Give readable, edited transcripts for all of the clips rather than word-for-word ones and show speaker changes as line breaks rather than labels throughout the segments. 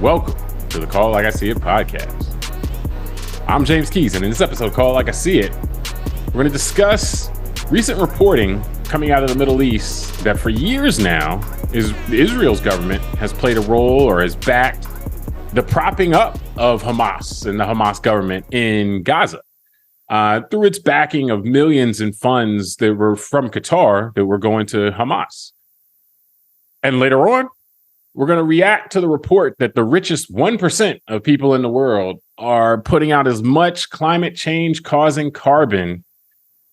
Welcome to the Call Like I See It podcast. I'm James Keys, and in this episode, Call Like I See It, we're going to discuss recent reporting coming out of the Middle East that for years now, Israel's government has played a role or has backed the propping up of Hamas and the Hamas government in Gaza through its backing of millions in funds that were from Qatar that were going to Hamas. And later on, we're going to react to the report that the richest 1% of people in the world are putting out as much climate change causing carbon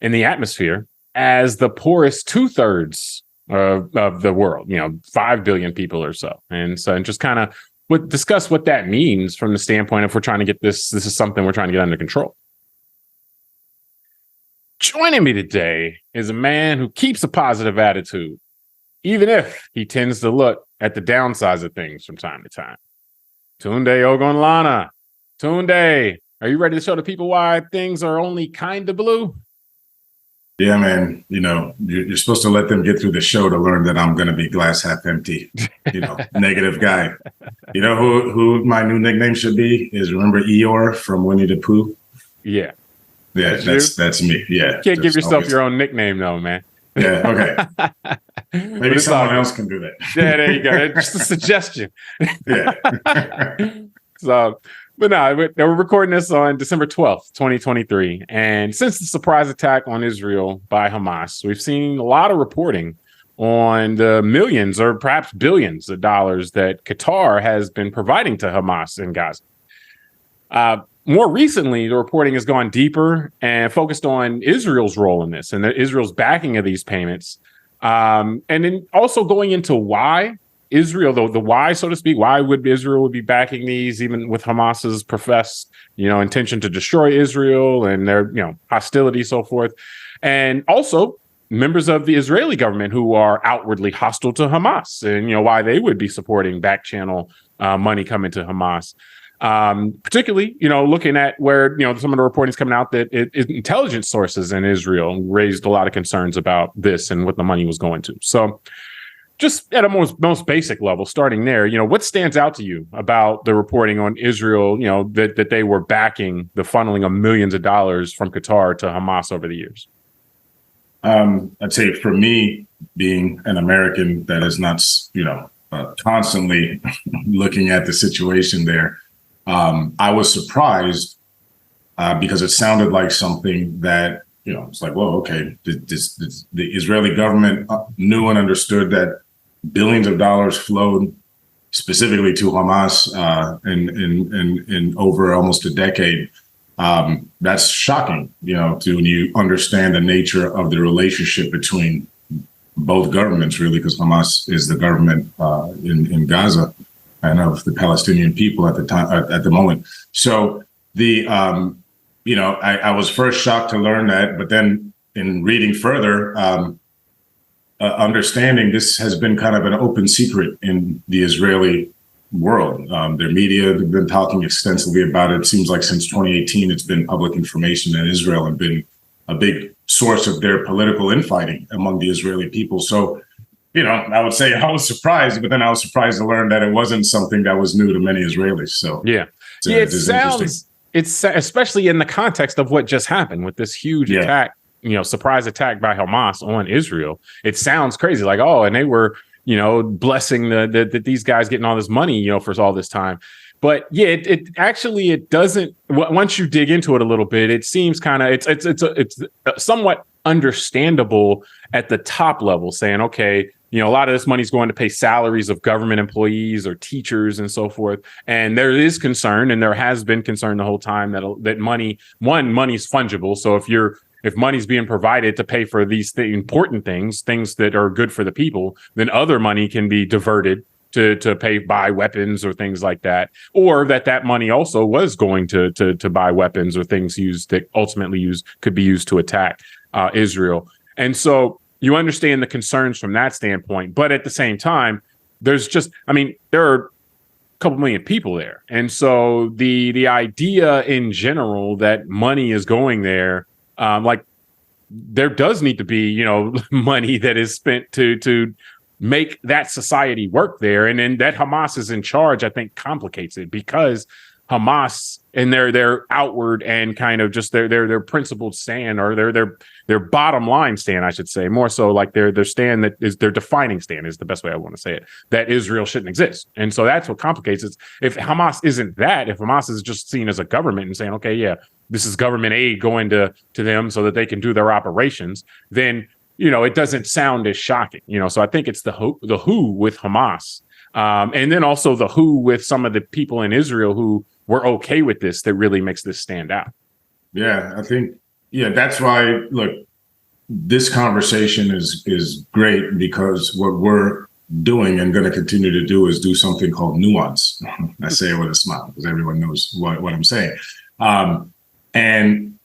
in the atmosphere as the poorest 2/3 of the world, 5 billion people or so. And just kind of discuss what that means from the standpoint if we're trying to get this is something we're trying to get under control. Joining me today is a man who keeps a positive attitude, even if he tends to look at the downsides of things from time to time. Tunde Ogunlana. Tunde, are you ready to show the people why things are only kind of blue?
Yeah, man. You're supposed to let them get through the show to learn that I'm going to be glass half empty, negative guy. You know who my new nickname should be is, remember Eeyore from Winnie the Pooh?
Yeah.
Yeah, that's me. Yeah.
You can't give yourself your own nickname though, man.
Yeah, okay. Maybe someone else can do that.
Yeah, there you go. It's just a suggestion.
Yeah.
But no, we're recording this on December 12th, 2023. And since the surprise attack on Israel by Hamas, we've seen a lot of reporting on the millions or perhaps billions of dollars that Qatar has been providing to Hamas in Gaza. More recently, the reporting has gone deeper and focused on Israel's role in this and Israel's backing of these payments. And then also going into why Israel, the why, so to speak, why would Israel be backing these, even with Hamas's professed, intention to destroy Israel and their, hostility, so forth. And also members of the Israeli government who are outwardly hostile to Hamas and, why they would be supporting back channel money coming to Hamas. Particularly, looking at where, some of the reporting is coming out that intelligence sources in Israel raised a lot of concerns about this and what the money was going to. So just at a most basic level, starting there, what stands out to you about the reporting on Israel, that they were backing the funneling of millions of dollars from Qatar to Hamas over the years?
I'd say for me, being an American that is not, constantly looking at the situation there, I was surprised because it sounded like something that, it's like, well, okay, the Israeli government knew and understood that billions of dollars flowed specifically to Hamas in over almost a decade. That's shocking, to when you understand the nature of the relationship between both governments, really, because Hamas is the government in Gaza and of the Palestinian people at the time, at the moment. So I was first shocked to learn that, but then in reading further, understanding this has been kind of an open secret in the Israeli world. Their media have been talking extensively about it. It seems like since 2018, it's been public information in Israel and been a big source of their political infighting among the Israeli people. So, I would say I was surprised, but then I was surprised to learn that it wasn't something that was new to many Israelis. So
it's especially in the context of what just happened with this huge attack, surprise attack by Hamas on Israel. It sounds crazy, like, oh, and they were, blessing that these guys getting all this money, for all this time. But yeah, it doesn't. Once you dig into it a little bit, it seems kind of it's somewhat understandable at the top level, saying, okay, a lot of this money is going to pay salaries of government employees or teachers and so forth. And there is concern, and there has been concern the whole time that money's fungible. So if money's being provided to pay for these important things that are good for the people, then other money can be diverted to buy weapons or things like that, or that money also was going to buy weapons or things that ultimately could be used to attack Israel. And so you understand the concerns from that standpoint, but at the same time, there are a couple million people there. And so the idea in general that money is going there, there does need to be, money that is spent to make that society work there. And then that Hamas is in charge, I think, complicates it, because Hamas and their outward and kind of just their principled stand, or their bottom line stand, I should say, more so like their stand that is their defining stand is the best way I want to say it, that Israel shouldn't exist. And so that's what complicates it. If Hamas isn't that, if Hamas is just seen as a government and saying, okay, yeah, this is government aid going to them so that they can do their operations, then, it doesn't sound as shocking, So I think it's the who with Hamas. And then also the who with some of the people in Israel who were okay with this, that really makes this stand out.
Yeah, I think, that's why, look, this conversation is great, because what we're doing and going to continue to do is do something called nuance. I say it with a smile because everyone knows what I'm saying. And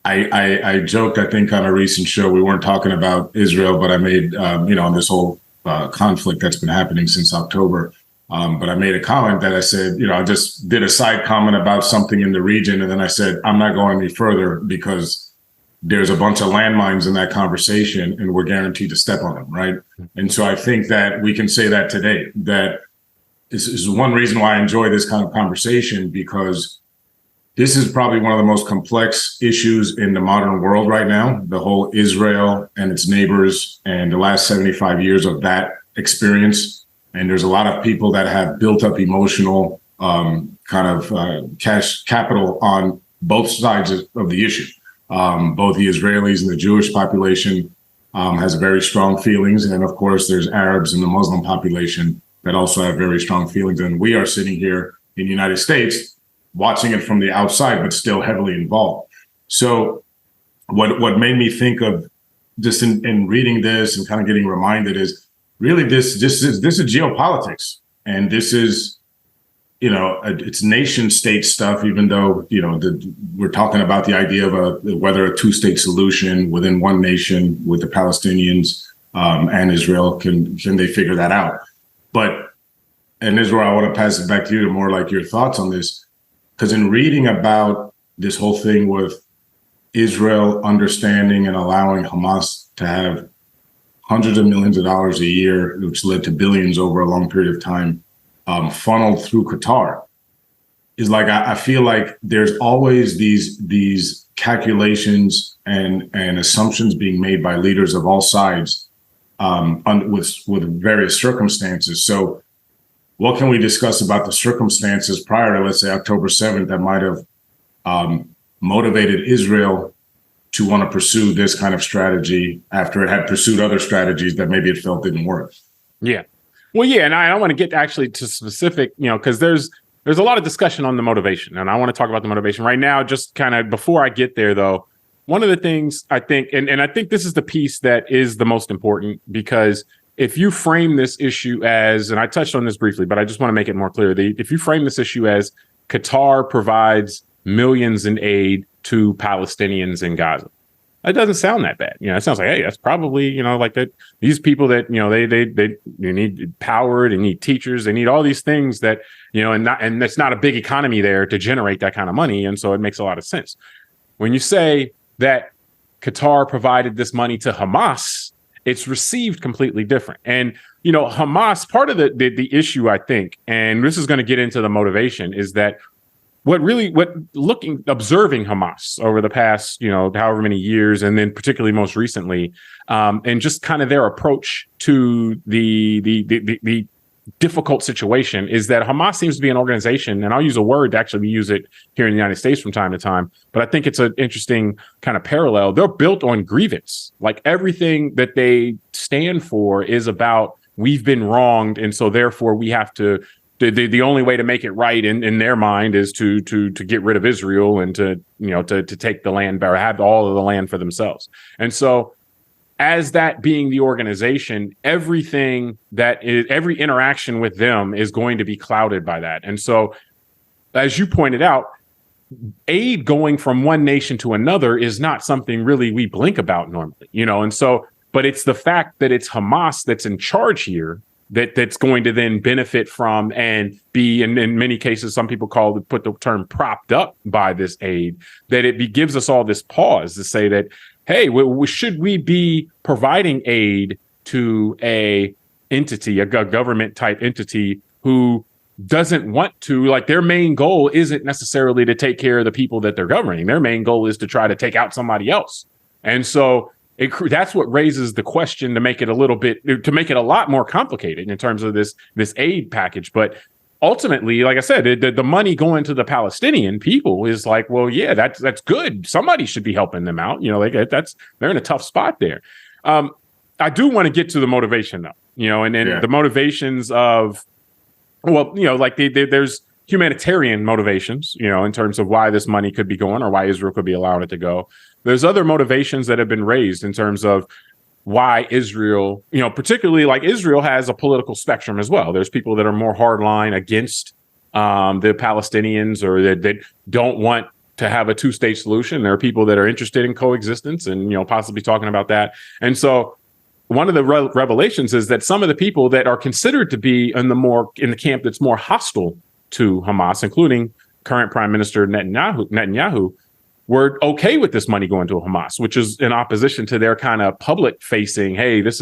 I joked, I think, on a recent show, we weren't talking about Israel, but I made, on this whole conflict that's been happening since October. But I made a comment that I said, I just did a side comment about something in the region. And then I said, I'm not going any further because there's a bunch of landmines in that conversation and we're guaranteed to step on them. Right. And so I think that we can say that today, that this is one reason why I enjoy this kind of conversation, because this is probably one of the most complex issues in the modern world right now, the whole Israel and its neighbors and the last 75 years of that experience. And there's a lot of people that have built up emotional cash capital on both sides of the issue. Both the Israelis and the Jewish population has very strong feelings. And of course, there's Arabs and the Muslim population that also have very strong feelings. And we are sitting here in the United States watching it from the outside, but still heavily involved. So what made me think of just in reading this and kind of getting reminded is, really, this is geopolitics, and this is, it's nation state stuff. Even though we're talking about the idea of whether a two-state solution within one nation with the Palestinians and Israel can they figure that out? But, and this is where I want to pass it back to you to more like your thoughts on this, because in reading about this whole thing with Israel understanding and allowing Hamas to have hundreds of millions of dollars a year, which led to billions over a long period of time, funneled through Qatar, is like, I feel like there's always these calculations and assumptions being made by leaders of all sides with various circumstances. So what can we discuss about the circumstances prior to, let's say, October 7th that might have motivated Israel to want to pursue this kind of strategy after it had pursued other strategies that maybe it felt didn't work?
Yeah. Well, yeah. And I want to get actually to specific, because there's a lot of discussion on the motivation, and I want to talk about the motivation right now. Just kind of before I get there, though, one of the things I think, and I think this is the piece that is the most important, because if you frame this issue as, and I touched on this briefly, but I just want to make it more clear, if you frame this issue as Qatar provides millions in aid to Palestinians in Gaza, that doesn't sound that bad. It sounds like, hey, that's probably, like that these people that, they need power, they need teachers, they need all these things that, and that's not a big economy there to generate that kind of money. And so it makes a lot of sense. When you say that Qatar provided this money to Hamas, it's received completely different. And, Hamas, part of the issue, I think, and this is going to get into the motivation, is that observing Hamas over the past, however many years, and then particularly most recently, and just kind of their approach to the difficult situation, is that Hamas seems to be an organization, and I'll use a word to actually use it here in the United States from time to time, but I think it's an interesting kind of parallel. They're built on grievance. Like, everything that they stand for is about, we've been wronged, and so therefore we have to, the only way to make it right in their mind is to get rid of Israel and to take the land, or have all of the land for themselves. And so, as that being the organization, every interaction with them is going to be clouded by that. And so, as you pointed out, aid going from one nation to another is not something really we blink about normally, and so, but it's the fact that it's Hamas that's in charge here that's going to then benefit from and be, in many cases, some people put the term propped up by this aid, that it gives us all this pause to say that, hey, should we be providing aid to a entity, a government type entity who doesn't want to, like, their main goal isn't necessarily to take care of the people that they're governing. Their main goal is to try to take out somebody else. And so that's what raises the question to make it a lot more complicated in terms of this aid package. But ultimately, like I said, the money going to the Palestinian people is like, well, yeah, that's good. Somebody should be helping them out. They're in a tough spot there. I do want to get to the motivation though, and then the motivations of, well, there's humanitarian motivations, in terms of why this money could be going or why Israel could be allowing it to go. There's other motivations that have been raised in terms of why Israel, particularly like Israel has a political spectrum as well. There's people that are more hardline against the Palestinians or that don't want to have a two-state solution. There are people that are interested in coexistence and, possibly talking about that. And so one of the revelations is that some of the people that are considered to be in the camp that's more hostile to Hamas, including current Prime Minister Netanyahu, were okay with this money going to Hamas, which is in opposition to their kind of public facing, hey, this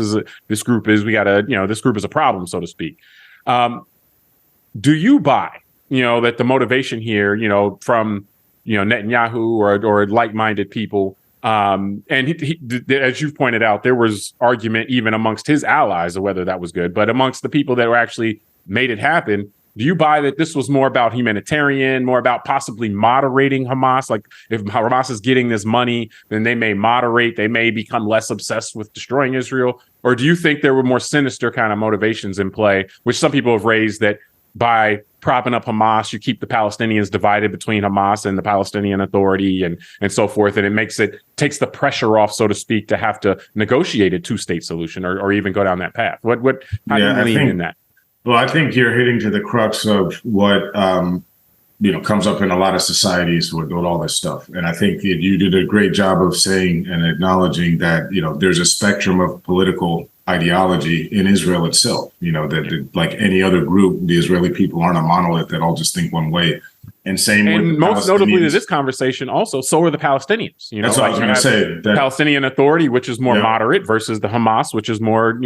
group is a problem, so to speak. Do you buy, that the motivation here, from, Netanyahu or like-minded people, and he, as you've pointed out, there was argument even amongst his allies of whether that was good, but amongst the people that were actually made it happen, do you buy that this was more about humanitarian, more about possibly moderating Hamas? Like if Hamas is getting this money, then they may moderate, they may become less obsessed with destroying Israel? Or do you think there were more sinister kind of motivations in play, which some people have raised, that by propping up Hamas, you keep the Palestinians divided between Hamas and the Palestinian Authority and so forth, and it takes the pressure off, so to speak, to have to negotiate a two-state solution or even go down that path? How do you lean in that?
Well, I think you're hitting to the crux of what comes up in a lot of societies with all this stuff. And I think you did a great job of saying and acknowledging that, there's a spectrum of political ideology in Israel itself, that like any other group, the Israeli people aren't a monolith that all just think one way. And same with
most notably to this conversation also, so are the Palestinians.
That's what I was going to say.
The Palestinian Authority, which is more moderate, versus the Hamas, which is more,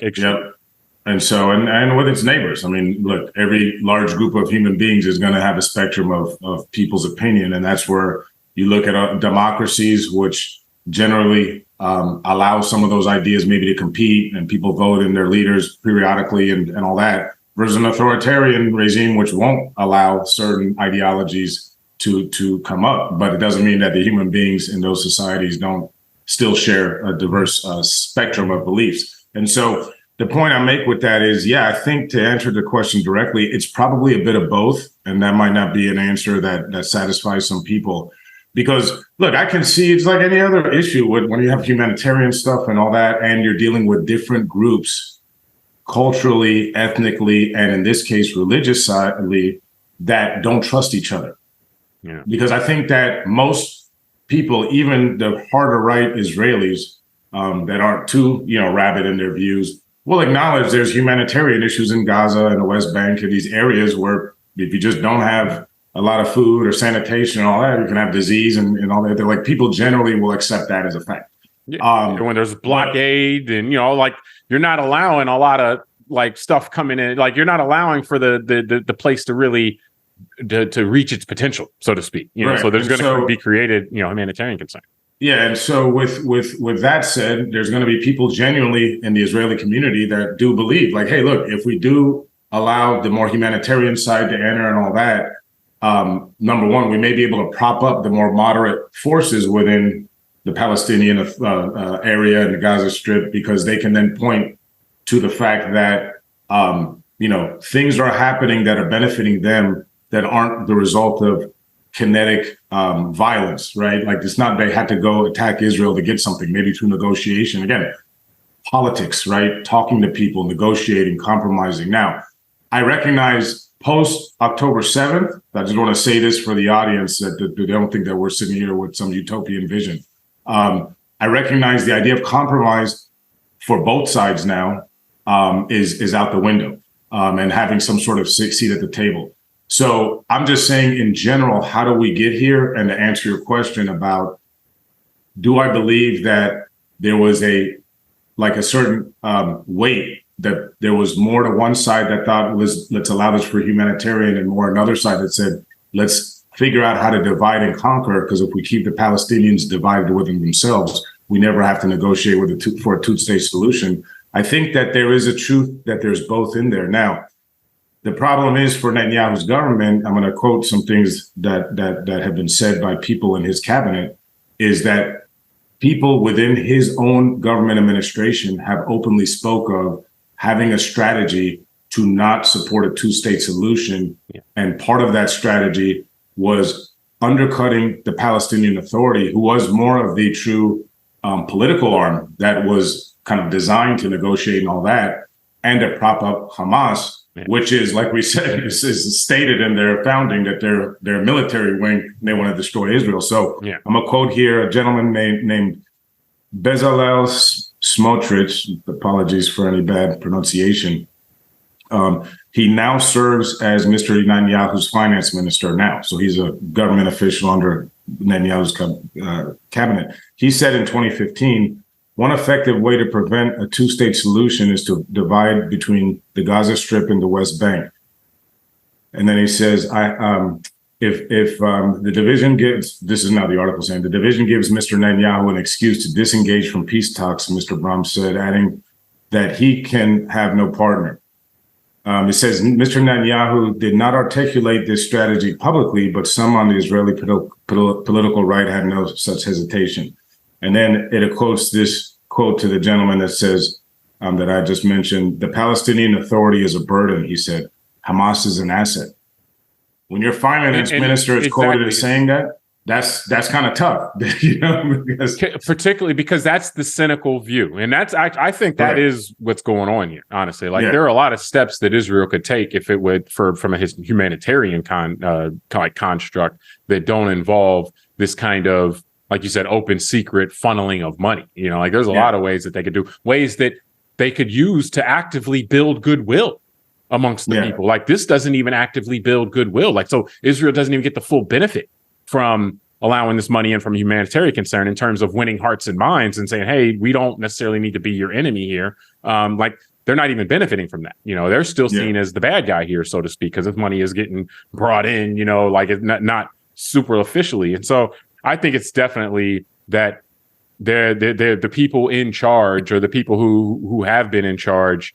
extreme.
Yep. And so, and with its neighbors, I mean, look, every large group of human beings is going to have a spectrum of people's opinion. And that's where you look at democracies, which generally allow some of those ideas maybe to compete and people vote in their leaders periodically and all that, versus an authoritarian regime, which won't allow certain ideologies to come up. But it doesn't mean that the human beings in those societies don't still share a diverse spectrum of beliefs. And so the point I make with that is, I think to answer the question directly, it's probably a bit of both. And that might not be an answer that satisfies some people. Because, look, I can see it's like any other issue when you have humanitarian stuff and all that, and you're dealing with different groups culturally, ethnically, and in this case, religiously, that don't trust each other. Yeah. Because I think that most people, even the harder right Israelis that aren't too, rabid in their views, will acknowledge there's humanitarian issues in Gaza and the West Bank and these areas where if you just don't have a lot of food or sanitation and all that, you can have disease and all that. They're like, people generally will accept that as a fact.
Yeah. When there's blockade and, you're not allowing a lot of stuff coming in, you're not allowing for the place to really to reach its potential, so to speak. Right. So there's going to be created, humanitarian concern.
Yeah, and so with that said, there's going to be people genuinely in the Israeli community that do believe, hey, look, if we do allow the more humanitarian side to enter and all that, number one, we may be able to prop up the more moderate forces within the Palestinian area and the Gaza Strip, because they can then point to the fact that things are happening that are benefiting them that aren't the result of kinetic violence, right? It's not they had to go attack Israel to get something, maybe through negotiation. Again, politics, right? Talking to people, negotiating, compromising. Now, I recognize post October 7th, I just want to say this for the audience that they don't think that we're sitting here with some utopian vision. I recognize the idea of compromise for both sides now is out the window and having some sort of seat at the table. So I'm just saying in general, how do we get here? And to answer your question about, do I believe that there was a certain weight that there was more to one side that thought let's allow this for humanitarian, and more another side that said let's figure out how to divide and conquer, because if we keep the Palestinians divided within themselves, we never have to negotiate for a two-state solution. I think that there is a truth that there's both in there. Now, the problem is for Netanyahu's government, I'm going to quote some things that have been said by people in his cabinet, is that people within his own government administration have openly spoke of having a strategy to not support a two-state solution. Yeah. And part of that strategy was undercutting the Palestinian Authority, who was more of the true political arm that was kind of designed to negotiate and all that, and to prop up Hamas, yeah. Which is, like we said, is stated in their founding that they're a military wing, and they want to destroy Israel. So yeah. I'm going to quote here a gentleman named Bezalel Smotrich, apologies for any bad pronunciation. He now serves as Mr. Netanyahu's finance minister now. So he's a government official under Netanyahu's cabinet. He said in 2015, one effective way to prevent a two-state solution is to divide between the Gaza Strip and the West Bank. And then he says, if the division gives, this is now the article saying, the division gives Mr. Netanyahu an excuse to disengage from peace talks, Mr. Bram said, adding that he can have no partner. It says Mr. Netanyahu did not articulate this strategy publicly, but some on the Israeli political right had no such hesitation. And then it quotes this quote to the gentleman that says, that I just mentioned, the Palestinian Authority is a burden, he said. Hamas is an asset. When your finance minister is quoted as saying that, that's kind of tough, you know, because
particularly because that's the cynical view. And that's, I think that is what's going on here, honestly. Like there are a lot of steps that Israel could take if it would from a humanitarian construct that don't involve this kind of, like you said, open secret funneling of money. You know, like there's a lot of ways that they could do, ways that they could use to actively build goodwill amongst the people. Like this doesn't even actively build goodwill. Like, so Israel doesn't even get the full benefit from allowing this money in from a humanitarian concern in terms of winning hearts and minds and saying, hey, we don't necessarily need to be your enemy here. Like they're not even benefiting from that. You know, they're still seen as the bad guy here, so to speak, because if money is getting brought in, you know, like it's not super officially. And so I think it's definitely that they're the people in charge, or the people who have been in charge,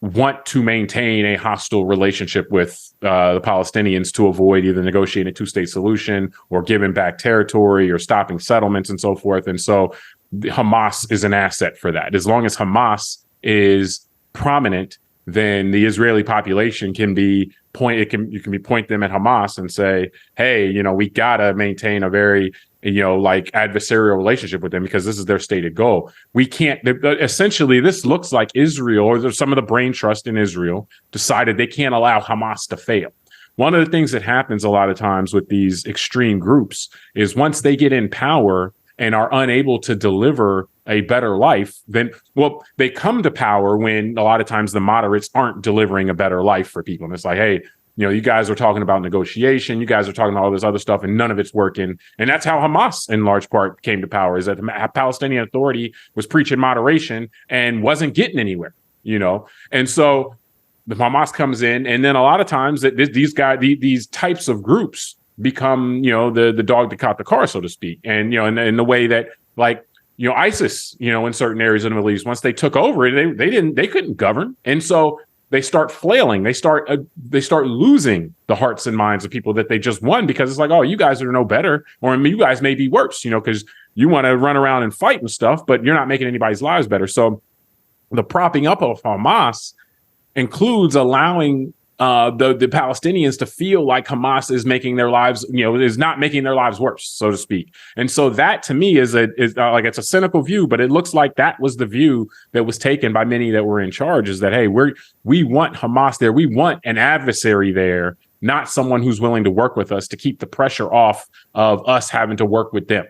want to maintain a hostile relationship with the Palestinians to avoid either negotiating a two-state solution or giving back territory or stopping settlements and so forth. And so Hamas is an asset for that. As long as Hamas is prominent, then the Israeli population can be you can point them at Hamas and say, hey, you know, we gotta maintain a very, you know, like adversarial relationship with them because this is their stated goal. We can't, essentially, this looks like Israel, or some of the brain trust in Israel, decided they can't allow Hamas to fail. One of the things that happens a lot of times with these extreme groups is once they get in power and are unable to deliver a better life, then, well, they come to power when a lot of times the moderates aren't delivering a better life for people. And it's like, hey, you know, you guys are talking about negotiation, you guys are talking about all this other stuff, and none of it's working. And that's how Hamas, in large part, came to power, is that the Palestinian Authority was preaching moderation and wasn't getting anywhere, you know? And so the Hamas comes in, and then a lot of times that these types of groups become, you know, the dog that caught the car, so to speak. And, you know, in the way that, like, you know, ISIS, you know, in certain areas of the Middle East, once they took over, they couldn't govern. And so they start flailing. They start losing the hearts and minds of people that they just won, because it's like, oh, you guys are no better, or you guys may be worse, you know, because you want to run around and fight and stuff, but you're not making anybody's lives better. So the propping up of Hamas includes allowing the Palestinians to feel like Hamas is making their lives, you know, is not making their lives worse, so to speak. And so that, to me, is like, it's a cynical view, but it looks like that was the view that was taken by many that were in charge, is that, hey, we want Hamas there. We want an adversary there, not someone who's willing to work with us to keep the pressure off of us having to work with them.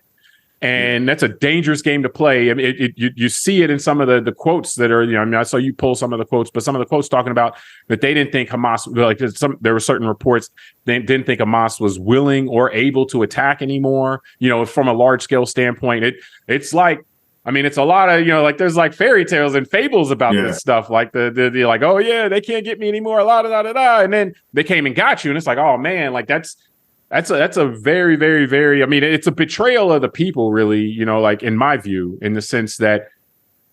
And that's a dangerous game to play. I mean, you see it in some of the quotes that are, you know, I mean, I saw you pull some of the quotes, but some of the quotes talking about that they didn't think Hamas, like there were certain reports, they didn't think Hamas was willing or able to attack anymore. You know, from a large scale standpoint, it's like I mean, it's a lot of, like there's like fairy tales and fables about this stuff. Like the like, oh yeah, they can't get me anymore. La da da da da. And then they came and got you, and it's like, oh man, like that's a very, very, very. I mean, it's a betrayal of the people, really. Like in my view, in the sense that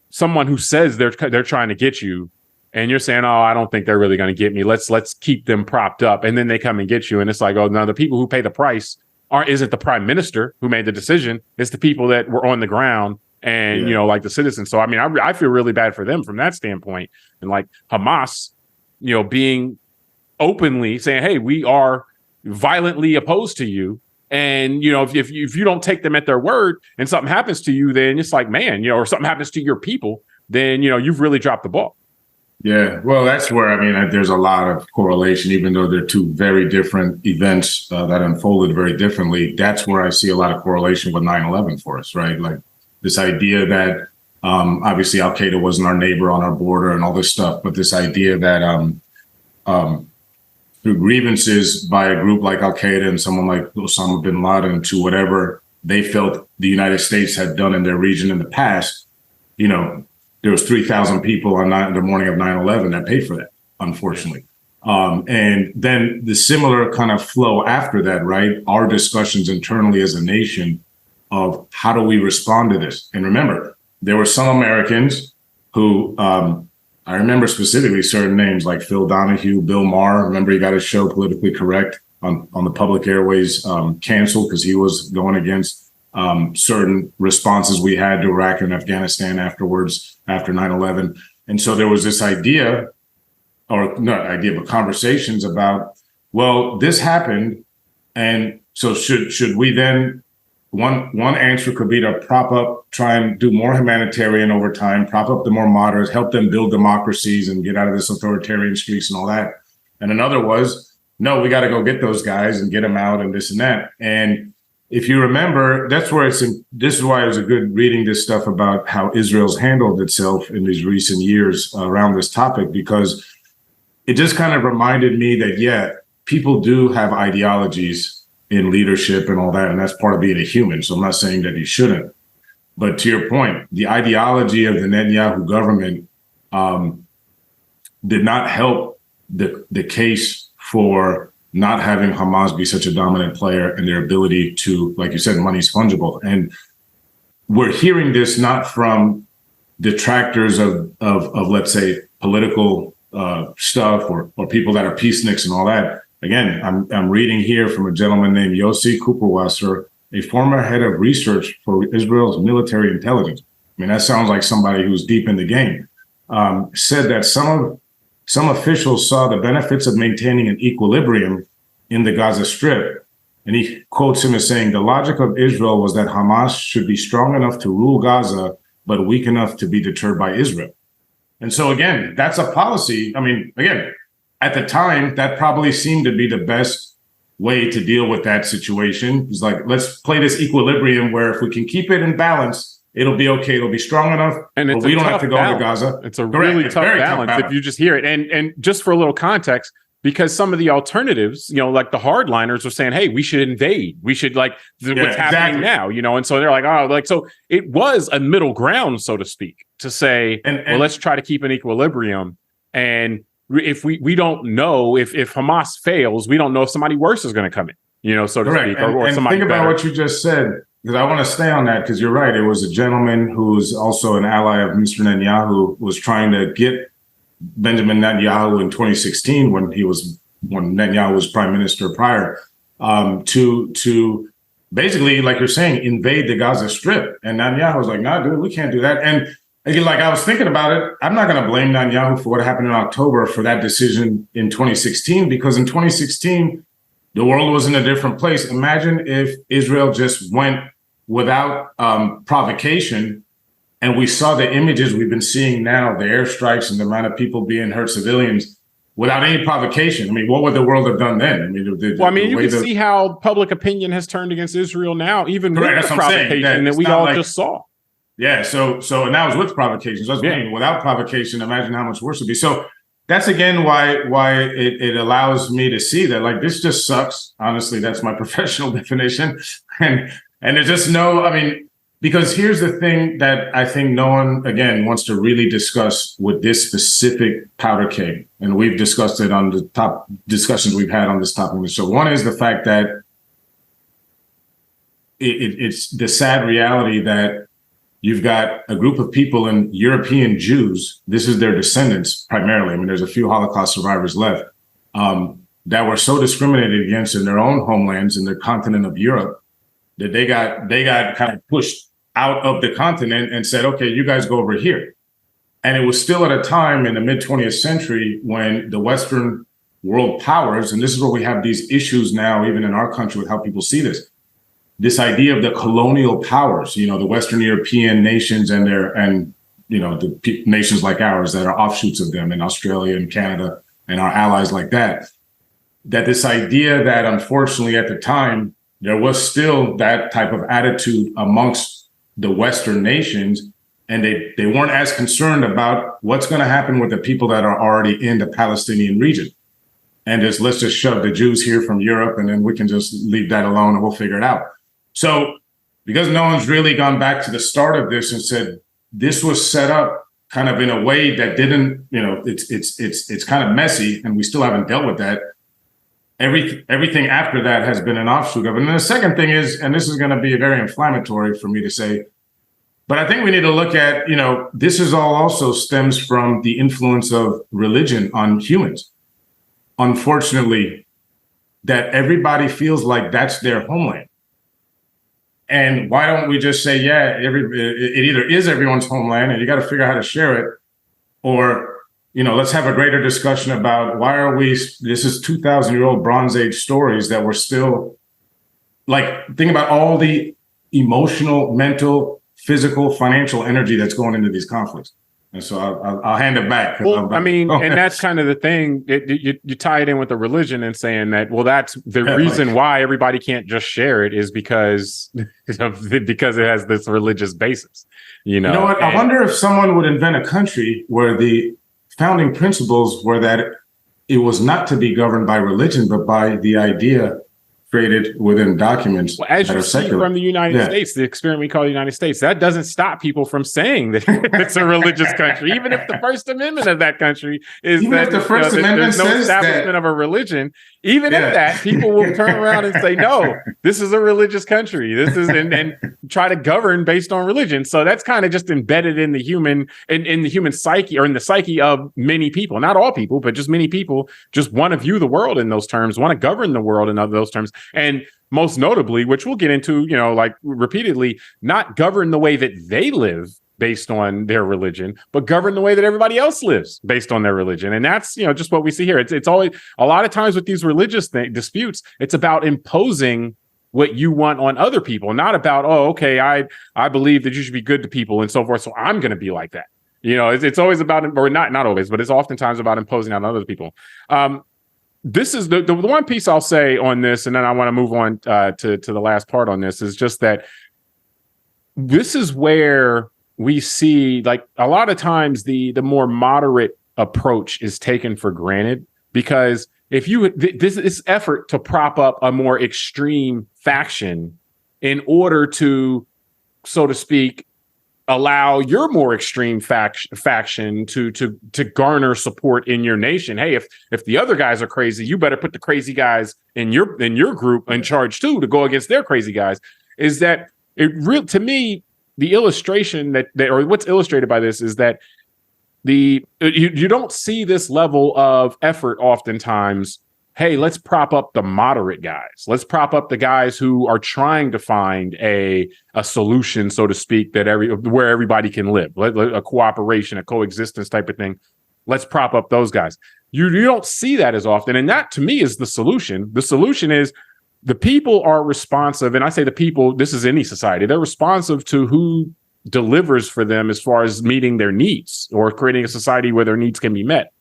someone who says they're trying to get you, and you're saying, oh, I don't think they're really going to get me. Let's keep them propped up, and then they come and get you, and it's like, oh no, the people who pay the price isn't the prime minister who made the decision. It's the people that were on the ground. And, like the citizens. So, I mean, I feel really bad for them from that standpoint. And like Hamas, being openly saying, hey, we are violently opposed to you. And, if you don't take them at their word and something happens to you, then it's like, man, or something happens to your people, then, you've really dropped the ball.
Yeah, well, that's where, I mean, there's a lot of correlation, even though they're two very different events that unfolded very differently. That's where I see a lot of correlation with 9/11 for us, right? Like, this idea that obviously Al-Qaeda wasn't our neighbor on our border and all this stuff, but this idea that through grievances by a group like Al-Qaeda and someone like Osama bin Laden to whatever they felt the United States had done in their region in the past, there was 3,000 people on the morning of 9/11 that paid for that, unfortunately. And then the similar kind of flow after that, right? Our discussions internally as a nation of how do we respond to this? And remember, there were some Americans who, I remember specifically certain names like Phil Donahue, Bill Maher. Remember, he got his show Politically Correct on the public airways canceled because he was going against certain responses we had to Iraq and Afghanistan afterwards, after 9/11. And so there was this idea, or not idea, but conversations about, well, this happened. And so should we then, one answer could be to prop up, try and do more humanitarian over time, prop up the more moderates, help them build democracies and get out of this authoritarian streaks and all that. And another was, no, we got to go get those guys and get them out and this and that. And if you remember, that's where this is why it was a good reading this stuff about how Israel's handled itself in these recent years around this topic, because it just kind of reminded me that, yeah, people do have ideologies in leadership and all that, and that's part of being a human. So I'm not saying that you shouldn't. But to your point, the ideology of the Netanyahu government did not help the case for not having Hamas be such a dominant player and their ability to, like you said, money's fungible. And we're hearing this not from detractors of let's say, political stuff or people that are peaceniks and all that. Again, I'm reading here from a gentleman named Yossi Kuperwasser, a former head of research for Israel's military intelligence. I mean, that sounds like somebody who's deep in the game. Said that some officials saw the benefits of maintaining an equilibrium in the Gaza Strip. And he quotes him as saying, the logic of Israel was that Hamas should be strong enough to rule Gaza, but weak enough to be deterred by Israel. And so, again, that's a policy. I mean, again, at the time, that probably seemed to be the best way to deal with that situation. It's like, let's play this equilibrium where if we can keep it in balance, it'll be okay. It'll be strong enough. And but we don't have to go to Gaza.
It's a really tough balance if you just hear it. And just for a little context, because some of the alternatives, like the hardliners are saying, hey, we should invade. We should what's happening now, and so they're like, oh, so it was a middle ground, so to speak, to say, well, let's try to keep an equilibrium. And if we don't know if Hamas fails, we don't know if somebody worse is going to come in, so to speak, or somebody
think about what you just said, because I want to stay on that, because you're right. It was a gentleman who's also an ally of Mr. Netanyahu, was trying to get Benjamin Netanyahu in 2016 when Netanyahu was prime minister prior, to basically, like you're saying, invade the Gaza Strip. And Netanyahu was like, nah, dude, we can't do that. And again, like I was thinking about it, I'm not going to blame Netanyahu for what happened in October for that decision in 2016, because in 2016, the world was in a different place. Imagine if Israel just went without provocation, and we saw the images we've been seeing now, the airstrikes and the amount of people being hurt, civilians, without any provocation. I mean, what would the world have done then? I mean,
you can see how public opinion has turned against Israel now, even with the provocation that we all just saw.
Yeah, so and that was with provocation. So without provocation, imagine how much worse it would be. So that's again why it allows me to see that, like, this just sucks. Honestly, that's my professional definition. And there's just no, I mean, Because here's the thing that I think no one, again, wants to really discuss with this specific powder keg. And we've discussed it on the top discussions we've had on this topic. So one is the fact that it's the sad reality that you've got a group of people and European Jews, this is their descendants primarily. I mean, there's a few Holocaust survivors left, that were so discriminated against in their own homelands, in the continent of Europe, that they got kind of pushed out of the continent and said, okay, you guys go over here. And it was still at a time in the mid 20th century when the Western world powers, and this is where we have these issues now, even in our country, with how people see this idea of the colonial powers, the Western European nations and the nations like ours that are offshoots of them in Australia and Canada and our allies like that this idea that unfortunately at the time, there was still that type of attitude amongst the Western nations, and they weren't as concerned about what's going to happen with the people that are already in the Palestinian region. And let's just shove the Jews here from Europe, and then we can just leave that alone and we'll figure it out. So because no one's really gone back to the start of this and said, this was set up kind of in a way that didn't, it's kind of messy, and we still haven't dealt with that. Everything after that has been an offshoot of it. And the second thing is, and this is going to be very inflammatory for me to say, but I think we need to look at, this is all also stems from the influence of religion on humans. Unfortunately, that everybody feels like that's their homeland. And why don't we just say, yeah, it either is everyone's homeland and you got to figure out how to share it, or let's have a greater discussion about this is 2,000-year-old Bronze Age stories that we're still, think about all the emotional, mental, physical, financial energy that's going into these conflicts. And so I'll hand it back.
Well, and that's kind of the thing. You tie it in with the religion and saying that, well, that's the reason why everybody can't just share it is because it has this religious basis. You know what?
I wonder if someone would invent a country where the founding principles were that it was not to be governed by religion, but by the idea created within documents.
Well, as you see from the United States, the experiment we call the United States, that doesn't stop people from saying that it's a religious country, even if the First Amendment of that country is even that there's no establishment of a religion. Even if that, people will turn around and say, no, this is a religious country. This is and try to govern based on religion. So that's kind of just embedded in the human in the human psyche, or in the psyche of many people, not all people, but just many people just want to view the world in those terms, want to govern the world in those terms. And most notably, which we'll get into, repeatedly, not govern the way that they live based on their religion, but govern the way that everybody else lives based on their religion. And that's, just what we see here. It's always, a lot of times with these religious disputes, it's about imposing what you want on other people, not about, oh, okay, I believe that you should be good to people and so forth, so I'm going to be like that. It's always about, or not always, but it's oftentimes about imposing on other people. This is the one piece I'll say on this, and then I want to move on to the last part on this, is just that this is where we see, like, a lot of times the more moderate approach is taken for granted, because if this effort to prop up a more extreme faction in order to, so to speak, allow your more extreme faction to garner support in your nation. Hey, if the other guys are crazy, you better put the crazy guys in your group in charge too, to go against their crazy guys. Is that to me, the illustration or what's illustrated by this is that you don't see this level of effort oftentimes. Hey, let's prop up the moderate guys. Let's prop up the guys who are trying to find a solution, so to speak, where everybody can live, a cooperation, a coexistence type of thing. Let's prop up those guys. You don't see that as often. And that, to me, is the solution. The solution is the people are responsive. And I say the people, this is any society, they're responsive to who delivers for them as far as meeting their needs or creating a society where their needs can be met.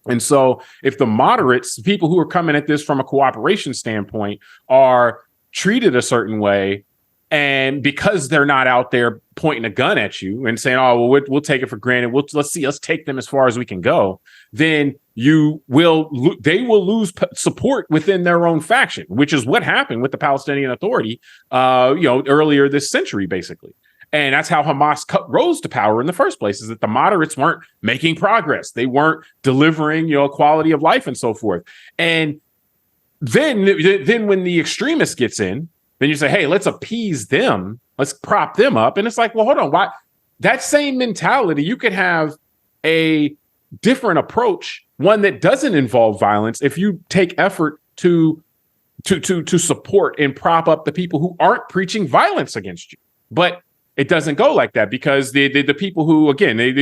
And so if the moderates, people who are coming at this from a cooperation standpoint, are treated a certain way, and because they're not out there pointing a gun at you and saying, oh, well, we'll take it for granted, let's take them as far as we can go, then they will lose support within their own faction, which is what happened with the Palestinian Authority, earlier this century, basically. And that's how Hamas rose to power in the first place, is that the moderates weren't making progress. They weren't delivering, quality of life and so forth. And then when the extremist gets in, then you say, hey, let's appease them. Let's prop them up. And it's like, well, hold on. Why? That same mentality, you could have a different approach, one that doesn't involve violence, if you take effort to support and prop up the people who aren't preaching violence against you. But it doesn't go like that, because the people who, again, the